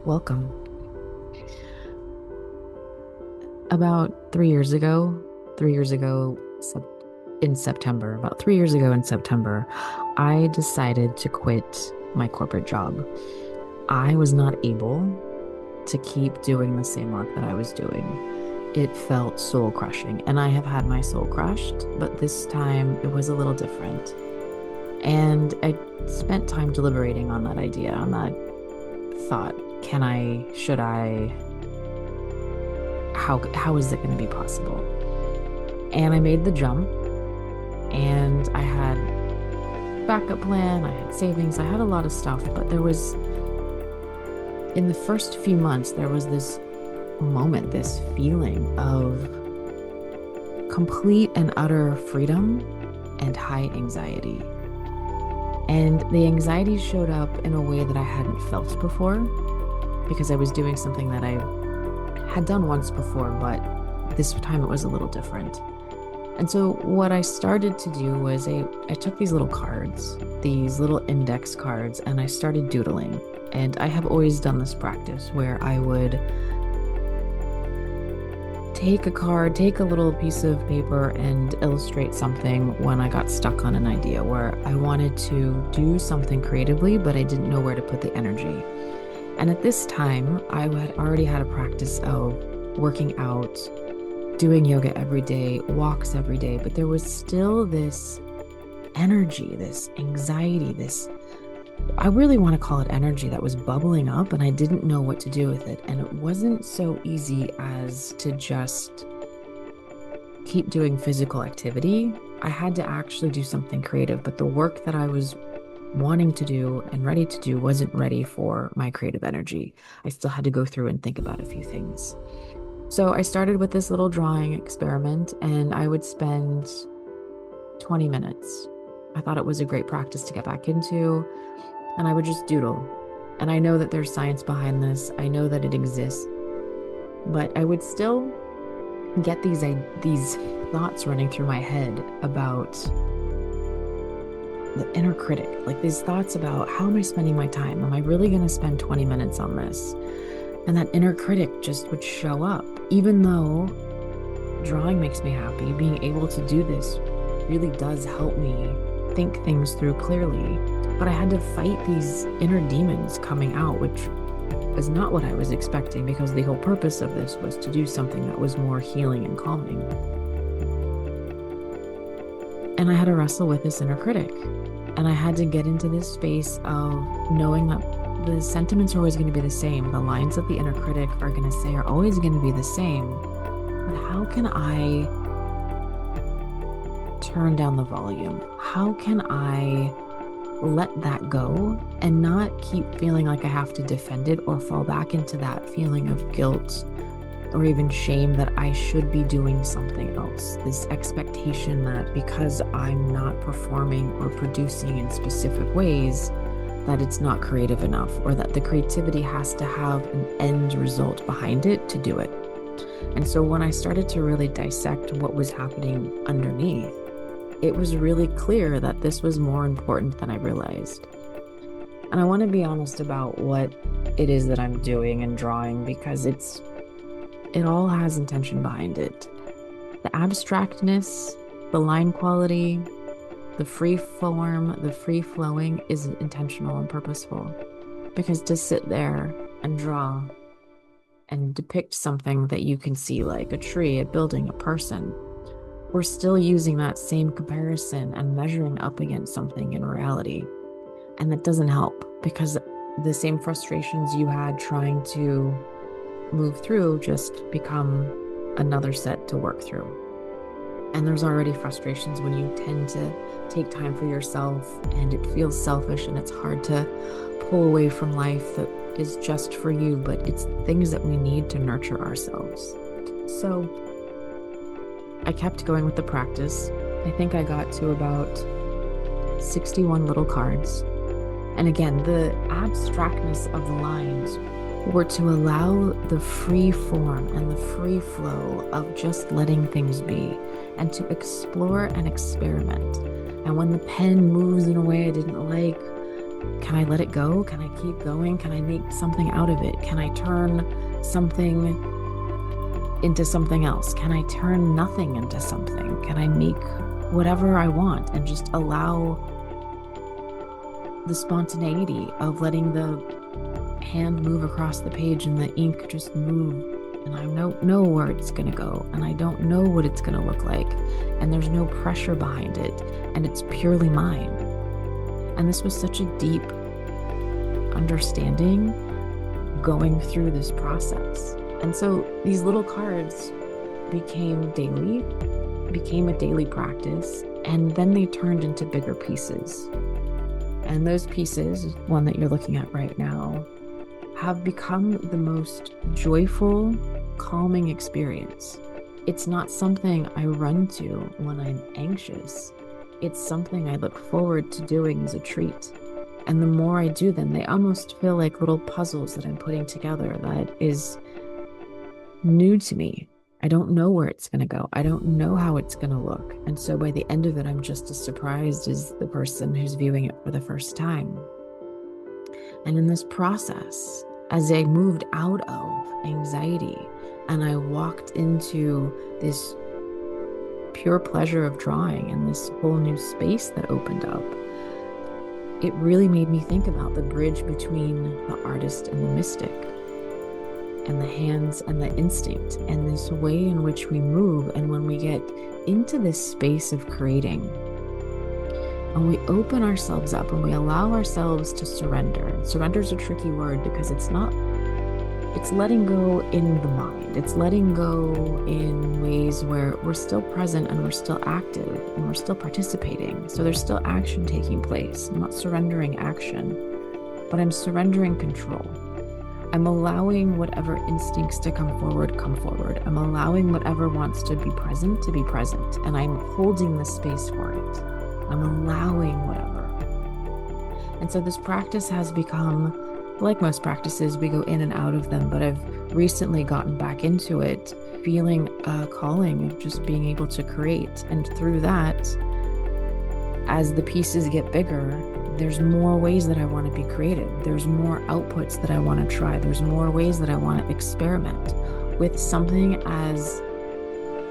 Welcome. About 3 years ago, 3 years ago in September, about 3 years ago in September, I decided to quit my corporate job. I was not able to keep doing the same work that I was doing. It felt soul crushing, and I have had my soul crushed, but this time it was a little different. And I spent time deliberating on that idea, on that thought. Can I, should I, how is it going to be possible? And I made the jump, and I had backup plan, I had savings, I had a lot of stuff, but in the first few months, there was this moment, this feeling of complete and utter freedom and high anxiety. And the anxiety showed up in a way that I hadn't felt before because I was doing something that I had done once before, but this time it was a little different. And so what I started to do was I took these little cards, these little index cards, and I started doodling. And I have always done this practice where I would take a card, take a little piece of paper and illustrate something when I got stuck on an idea where I wanted to do something creatively, but I didn't know where to put the energy. And at this time, I had already had a practice of working out, doing yoga every day, walks every day, but there was still this energy, this anxiety, I really want to call it energy that was bubbling up, and I didn't know what to do with it. And it wasn't so easy as to just keep doing physical activity. I had to actually do something creative, but the work that I was wanting to do and ready to do wasn't ready for my creative energy. I still had to go through and think about a few things. So I started with this little drawing experiment, and I would spend 20 minutes. I thought it was a great practice to get back into, and I would just doodle. And I know that there's science behind this. I know that it exists, but I would still get these thoughts running through my head about the inner critic, like these thoughts about how am I spending my time? Am I really going to spend 20 minutes on this? And that inner critic just would show up. Even though drawing makes me happy, being able to do this really does help me think things through clearly. But I had to fight these inner demons coming out, which is not what I was expecting, because the whole purpose of this was to do something that was more healing and calming. And I had to wrestle with this inner critic. And I had to get into this space of knowing that the sentiments are always going to be the same. The lines that the inner critic are going to say are always going to be the same. But how can I turn down the volume? How can I let that go and not keep feeling like I have to defend it or fall back into that feeling of guilt or even shame that I should be doing something else? This expectation that because I'm not performing or producing in specific ways, that it's not creative enough, or that the creativity has to have an end result behind it to do it. And so when I started to really dissect what was happening underneath, it was really clear that this was more important than I realized. And I want to be honest about what it is that I'm doing and drawing, because it all has intention behind it. The abstractness, the line quality, the free form, the free flowing is intentional and purposeful. Because to sit there and draw and depict something that you can see, like a tree, a building, a person, we're still using that same comparison and measuring up against something in reality. And that doesn't help, because the same frustrations you had trying to move through just become another set to work through. And there's already frustrations when you tend to take time for yourself, and it feels selfish, and it's hard to pull away from life that is just for you, but it's things that we need to nurture ourselves. So I kept going with the practice. I think I got to about 61 little cards. And again, the abstractness of the lines were to allow the free form and the free flow of just letting things be, and to explore and experiment. And when the pen moves in a way I didn't like, Can I let it go? Can I keep going? Can I make something out of it? Can I turn something into something else? Can I turn nothing into something? Can I make whatever I want and just allow the spontaneity of letting the hand move across the page and the ink just move, and I don't know where it's gonna go, and I don't know what it's gonna look like, and there's no pressure behind it, and it's purely mine. And this was such a deep understanding going through this process. And so these little cards became a daily practice, and then they turned into bigger pieces. And those pieces, one that you're looking at right now, have become the most joyful, calming experience. It's not something I run to when I'm anxious. It's something I look forward to doing as a treat. And the more I do them, they almost feel like little puzzles that I'm putting together that is new to me. I don't know where it's going to go. I don't know how it's going to look. And so by the end of it, I'm just as surprised as the person who's viewing it for the first time. And in this process, as I moved out of anxiety and I walked into this pure pleasure of drawing and this whole new space that opened up, it really made me think about the bridge between the artist and the mystic, and the hands and the instinct, and this way in which we move. And when we get into this space of creating, and we open ourselves up and we allow ourselves to surrender. Surrender is a tricky word because it's letting go in the mind. It's letting go in ways where we're still present and we're still active and we're still participating. So there's still action taking place. I'm not surrendering action, but I'm surrendering control. I'm allowing whatever instincts to come forward. I'm allowing whatever wants to be present, and I'm holding the space for it. I'm allowing whatever. And so this practice has become, like most practices, we go in and out of them, but I've recently gotten back into it, feeling a calling of just being able to create. And through that, as the pieces get bigger, there's more ways that I want to be creative. There's more outputs that I want to try. There's more ways that I want to experiment with something as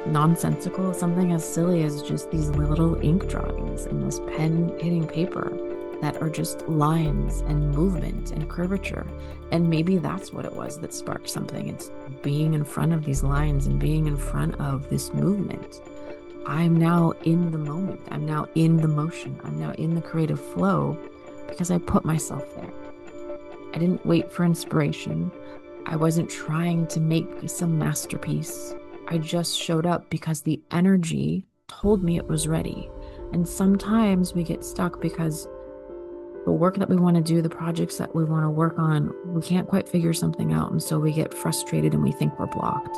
nonsensical, something as silly as just these little ink drawings and this pen hitting paper that are just lines and movement and curvature. And maybe that's what it was that sparked something. It's being in front of these lines and being in front of this movement. I'm now in the moment. I'm now in the motion. I'm now in the creative flow because I put myself there. I didn't wait for inspiration. I wasn't trying to make some masterpiece. I just showed up because the energy told me it was ready. And sometimes we get stuck because the work that we want to do, the projects that we want to work on, we can't quite figure something out. And so we get frustrated and we think we're blocked.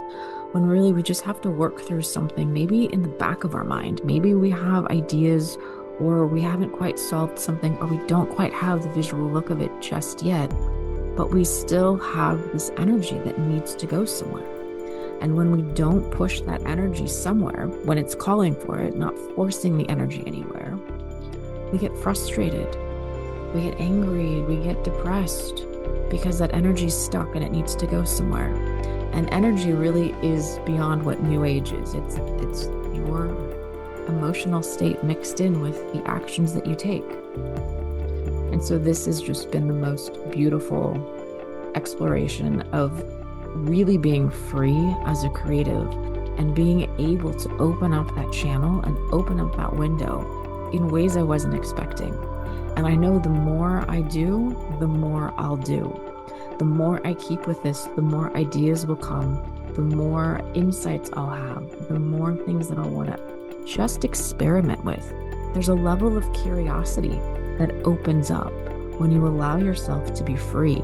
When really we just have to work through something, maybe in the back of our mind. Maybe we have ideas, or we haven't quite solved something, or we don't quite have the visual look of it just yet, but we still have this energy that needs to go somewhere. And when we don't push that energy somewhere, when it's calling for it, not forcing the energy anywhere, we get frustrated, we get angry, we get depressed because that energy's stuck and it needs to go somewhere. And energy really is beyond what New Age is. It's your emotional state mixed in with the actions that you take. And so this has just been the most beautiful exploration of really being free as a creative and being able to open up that channel and open up that window in ways I wasn't expecting. And I know the more I do, the more I'll do. The more I keep with this, the more ideas will come, the more insights I'll have, the more things that I'll want to just experiment with. There's a level of curiosity that opens up when you allow yourself to be free,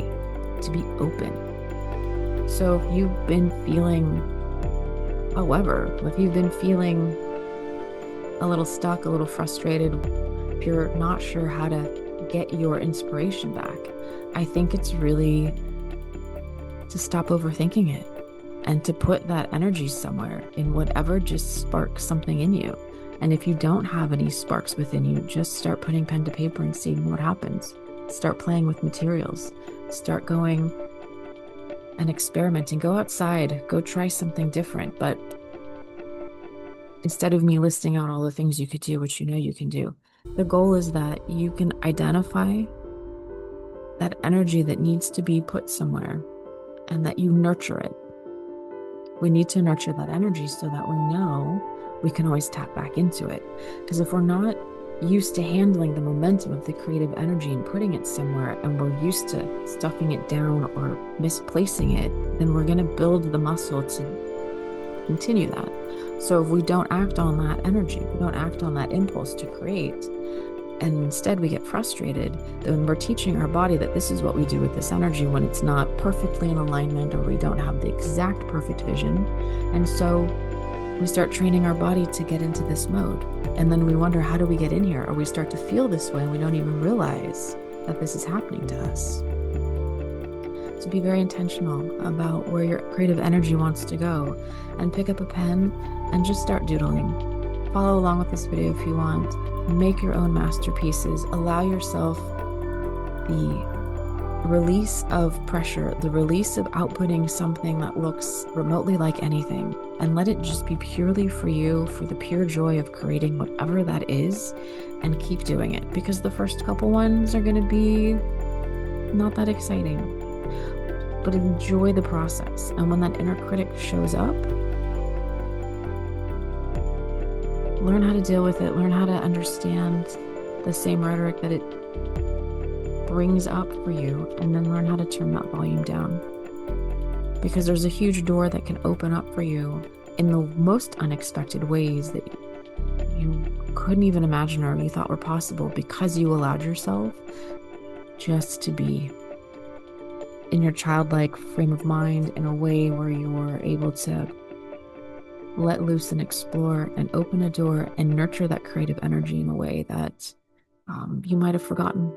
to be open. So if you've been feeling, if you've been feeling a little stuck, a little frustrated, if you're not sure how to get your inspiration back, I think it's really to stop overthinking it and to put that energy somewhere in whatever just sparks something in you. And if you don't have any sparks within you, just start putting pen to paper and seeing what happens. Start playing with materials. Start going and experimenting. Go outside. Go try something different. But instead of me listing out all the things you could do, which you know you can do, the goal is that you can identify that energy that needs to be put somewhere and that you nurture it. We need to nurture that energy so that we know we can always tap back into it. Because if we're not used to handling the momentum of the creative energy and putting it somewhere, and we're used to stuffing it down or misplacing it, then we're going to build the muscle to continue that. So if we don't act on that energy, we don't act on that impulse to create, and instead we get frustrated, then we're teaching our body that this is what we do with this energy when it's not perfectly in alignment, or we don't have the exact perfect vision. And so we start training our body to get into this mode. And then we wonder, how do we get in here? Or we start to feel this way and we don't even realize that this is happening to us. So be very intentional about where your creative energy wants to go, and pick up a pen and just start doodling. Follow along with this video if you want. Make your own masterpieces. Allow yourself the release of pressure, the release of outputting something that looks remotely like anything, and let it just be purely for you, for the pure joy of creating whatever that is, and keep doing it, because the first couple ones are going to be not that exciting, but enjoy the process. And when that inner critic shows up, learn how to deal with it, learn how to understand the same rhetoric that it brings up for you, and then learn how to turn that volume down. Because there's a huge door that can open up for you in the most unexpected ways that you couldn't even imagine or you thought were possible, because you allowed yourself just to be in your childlike frame of mind in a way where you were able to let loose and explore and open a door and nurture that creative energy in a way that you might have forgotten.